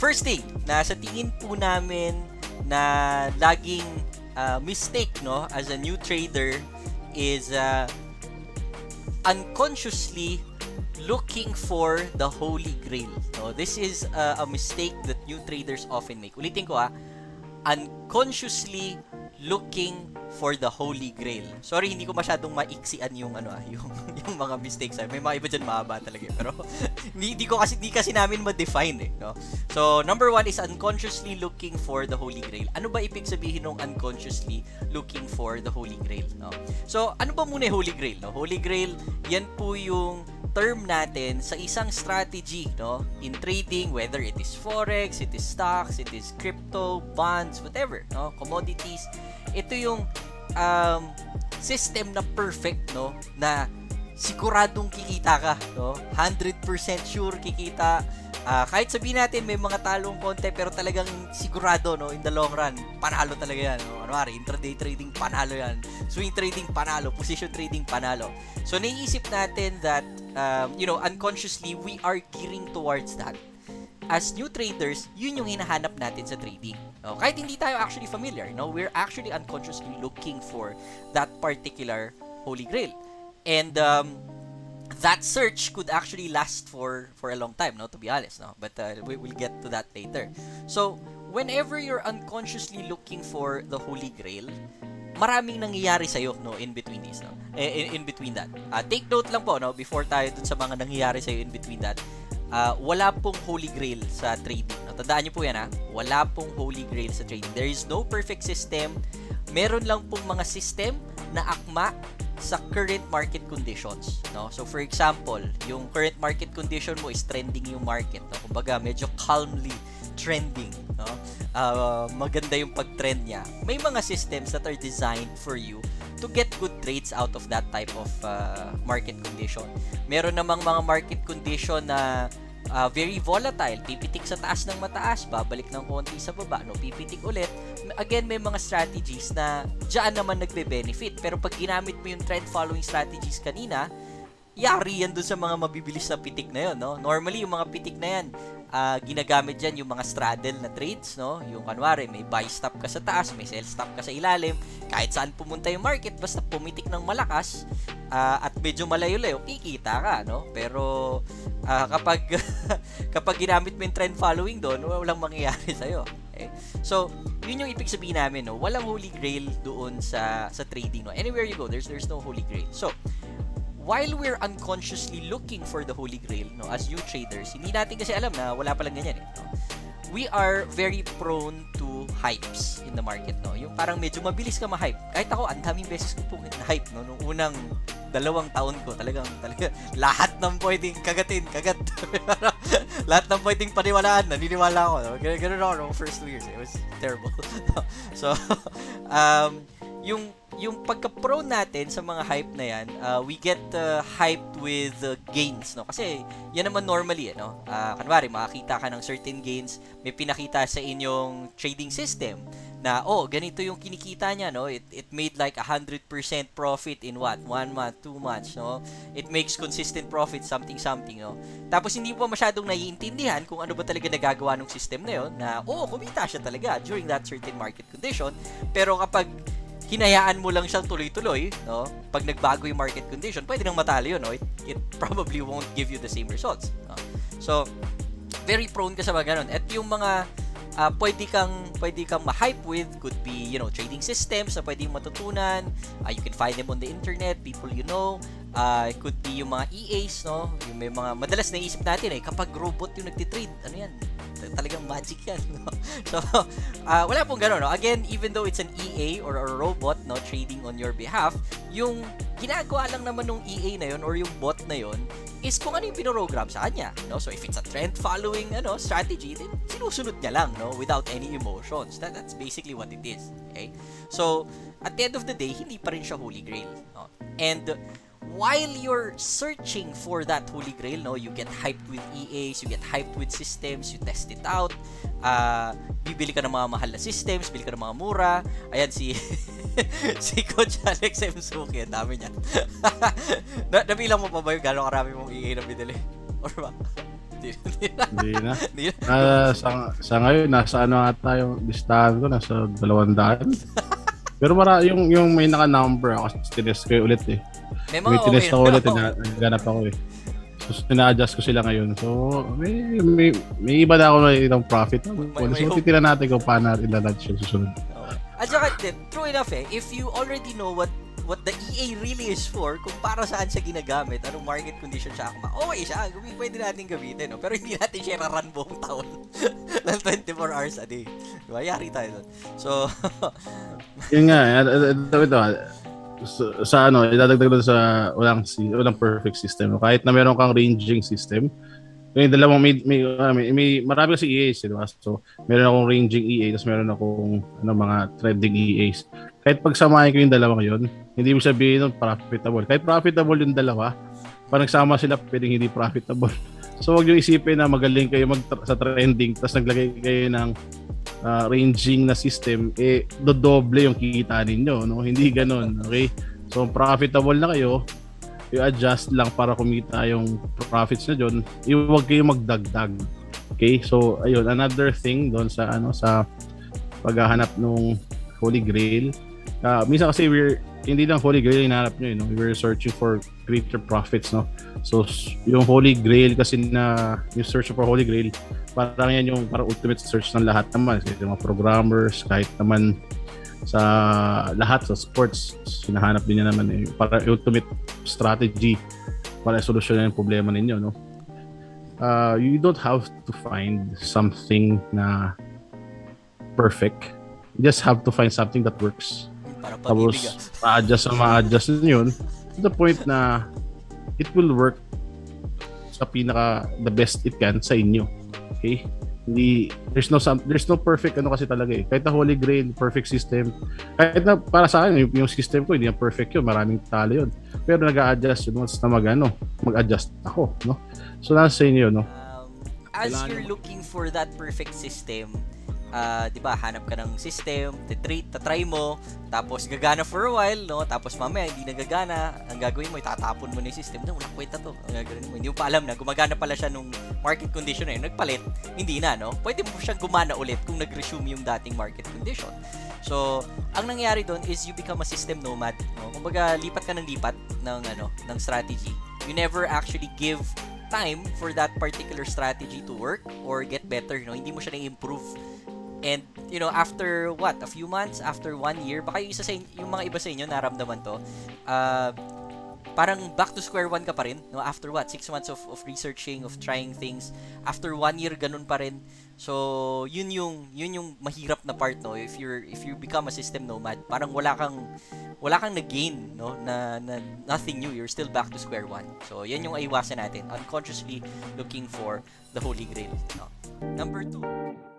first thing na sa tingin po namin na laging mistake, no, as a new trader is unconsciously looking for the holy grail. No, this is a mistake that new traders often make. Ulitin ko, unconsciously looking for the holy grail. Sorry, hindi ko masyadong maiksian yung yung mga mistakes. May mga iba diyan mahaba talaga, pero hindi kasi namin ma-define no. So, number 1 is unconsciously looking for the holy grail. Ano ba ibig sabihin ng unconsciously looking for the holy grail, no? So, ano ba muna yung holy grail, no? Holy grail, yan po yung term natin sa isang strategy, no, in trading, whether it is forex, it is stocks, it is crypto, bonds, whatever, no, commodities. Ito yung system na perfect, no, na siguradong kikita ka, no, 100% sure kikita. Kahit sabihin natin may mga talong konti, pero talagang sigurado, no, in the long run panalo talaga yan, no? Kunwari, intraday trading panalo yan, swing trading panalo, position trading panalo. So naiisip natin that unconsciously we are gearing towards that. As new traders, yun yung hinahanap natin sa trading, no? Kahit hindi tayo actually familiar, no, we're actually unconsciously looking for that particular holy grail. And that search could actually last for a long time, no, to be honest, no, but we'll get to that later. So whenever you're unconsciously looking for the holy grail, maraming nangyayari sa'yo, no, in between this, no, in between that. Take note lang po, no, before tayo dun sa mga nangyayari sa'yo in between that, wala pong holy grail sa trading, no? Tandaan nyo po yan, wala pong holy grail sa trading. There is no perfect system. Meron lang pong mga system na akma sa current market conditions, no? So for example, yung current market condition mo is trending yung market, no? Kumbaga medyo calmly trending, no? Maganda yung pag-trend niya. May mga systems that are designed for you to get good trades out of that type of market condition. Meron namang mga market condition na very volatile, pipitik sa taas ng mataas, babalik ng konti sa baba, no, pipitik ulit. Again, may mga strategies na diyan naman nagbe-benefit, pero pag ginamit mo yung trend following strategies kanina, yari yan dun sa mga mabibilis na pitik na yun, no? Normally, yung mga pitik na yan, ginagamit dyan yung mga straddle na trades, no? Yung kanwari, may buy stop ka sa taas, may sell stop ka sa ilalim, kahit saan pumunta yung market, basta pumitik ng malakas, at medyo malayo-layo, kikita ka, no? Pero, kapag ginamit mo yung trend following doon, walang mangyayari sa'yo. Okay? So, yun yung ibig sabihin namin, no? Walang holy grail doon sa trading, no? Anywhere you go, there's no holy grail. So, while we're unconsciously looking for the holy grail, no, as new traders, hindi natin kasi alam na wala palang ganyan, no? We are very prone to hypes in the market, no? Yung parang medyo mabilis ka ma-hype. Kahit ako, ang daming beses ko pong na-hype, no? Nung unang 2 taon ko, talaga lahat ng pwedeng kagat. Lahat ng pwedeng paniwalaan, naniniwala ako, no? Ganun ako nung first 2 years. It was terrible. So, yung pagka-prone natin sa mga hype na yan, we get hyped with gains, no? Kasi yan naman normally, no? Kanwari, makakita ka ng certain gains, may pinakita sa inyong trading system na, ganito yung kinikita niya, no? It made like 100% profit in what? 1 month, 2 months, no? It makes consistent profit, something, no? Tapos hindi mo masyadong naiintindihan kung ano ba talaga nagagawa ng system na yun, na, kumita siya talaga during that certain market condition. Pero kapag hinayaan mo lang siyang tuloy-tuloy, no? Pag nagbago yung market condition, pwede nang matalo yun, no? It probably won't give you the same results, no? So, very prone ka sa mga ganun. At yung mga pwede kang ma-hype with could be, trading systems na pwede matutunan. You can find them on the internet, people you know. It could be yung mga EAs, no? Yung may mga madalas naisip natin kapag robot yung nagtitrade, ano yan? Talagang magic yan, no? So, wala pong gano'n, no? Again, even though it's an EA or a robot, no, trading on your behalf, yung ginagawa lang naman ng EA na yun or yung bot na yun is kung ano yung pinoprogram sa kanya, no? So, if it's a trend following strategy, then sinusunod niya lang, no? Without any emotions. That's basically what it is, okay? So, at the end of the day, hindi pa rin siya holy grail, no? And while you're searching for that holy grail, no, you get hyped with EAs, you get hyped with systems, you test it out, bibili ka ng mga mahal na systems, bibili ka ng mga mura. Ayan, si Coach Alex M. Suki, ang dami niyan. Nabilang mo pa ba yung gano'ng karami mong EA na binili? Or ba? Hindi na. Hindi na. Sa ngayon, nasa ano ata yung listahan ko, nasa 200. Pero yung may naka-number ako, tinest ko ulit eh. May May mga tinest okay ako na. ulit, naghanap ako eh. So, ina-adjust ko sila ngayon. So, may iba na ako na itong profit. So, titira natin kung paano natin ilalunch yung susunod. At saka, true enough if you already know what the EA really is for, kung para saan siya ginagamit, anong market condition siya akma, okay siya, pwede natin gamitin, no? Pero hindi natin siya run buong taon ng 24 hours a day. Diba? Yari tayo doon. So, yun nga, ito, sa ano, idadagdag doon sa walang perfect system. Kahit na meron kang ranging system, yung dalawang may marami kasi EAs, di ba? So, meron akong ranging EA, tapos meron akong mga trending EAs. Kahit pagsamahin ko yung dalawang yun, hindi mo sabihin nun profitable. Kahit profitable yung dalawa, pag nagsama sila, pwedeng hindi profitable. So, wag yung isipin na magaling kayo sa trending, tapos naglagay kayo ng ranging na system, dodoble yung kita ninyo, no? Hindi ganun, okay? So, profitable na kayo, i-adjust lang para kumita yung profits na dyan, huwag kayo magdagdag. Okay? So, ayun, another thing doon sa paghahanap ng Holy Grail. Minsan kasi hindi lang Holy Grail yung hinahanap nyo, no? We're searching for greater profits, no? So, yung Holy Grail kasi yung search for Holy Grail, parang yan yung parang ultimate search ng lahat naman. Kasi yung mga programmers, kahit naman sa lahat sa sports, hinahanap din niya naman para ultimate strategy para solusyonan yung problema ninyo, no? You don't have to find something na perfect. You just have to find something that works. Tapos ma-adjust yun to the point na it will work sa the best it can sa inyo. Okay? There's no perfect kasi talaga eh. Kahit na Holy Grail, perfect system. Kahit na para sa akin yung system ko hindi na perfect yun, maraming talo yun. Pero nag-a-adjust yun once na mag-adjust ako, no? So nasa inyo, no? As you're looking for that perfect system, 'di ba, hanap ka ng system, tatry mo, tapos gagana for a while, no? Tapos mamaya hindi nagagana, ang gagawin mo itatapon mo na yung system. Walang kwenta to. Ang gagawin mo, hindi mo pa alam na gumagana pala siya nung market condition na yun. Nagpalit, hindi na, no? Pwede mo siyang gumana ulit kung nag-resume yung dating market condition. So, ang nangyari doon is you become a system nomad, no? Kumbaga, lipat ka ng lipat ng strategy. You never actually give time for that particular strategy to work or get better, no? Hindi mo siya na-improve. And, after a few months, after 1 year, baka yung mga iba sa inyo naramdaman to, parang back to square one ka pa rin, no? After 6 months of researching, of trying things, after 1 year, ganun pa rin. So, yun yung mahirap na part, no? If you become a system nomad, parang wala kang na-gain, no? Na nothing new, you're still back to square one. So, yan yung aiwasan natin, unconsciously looking for the Holy Grail, no? Number 2.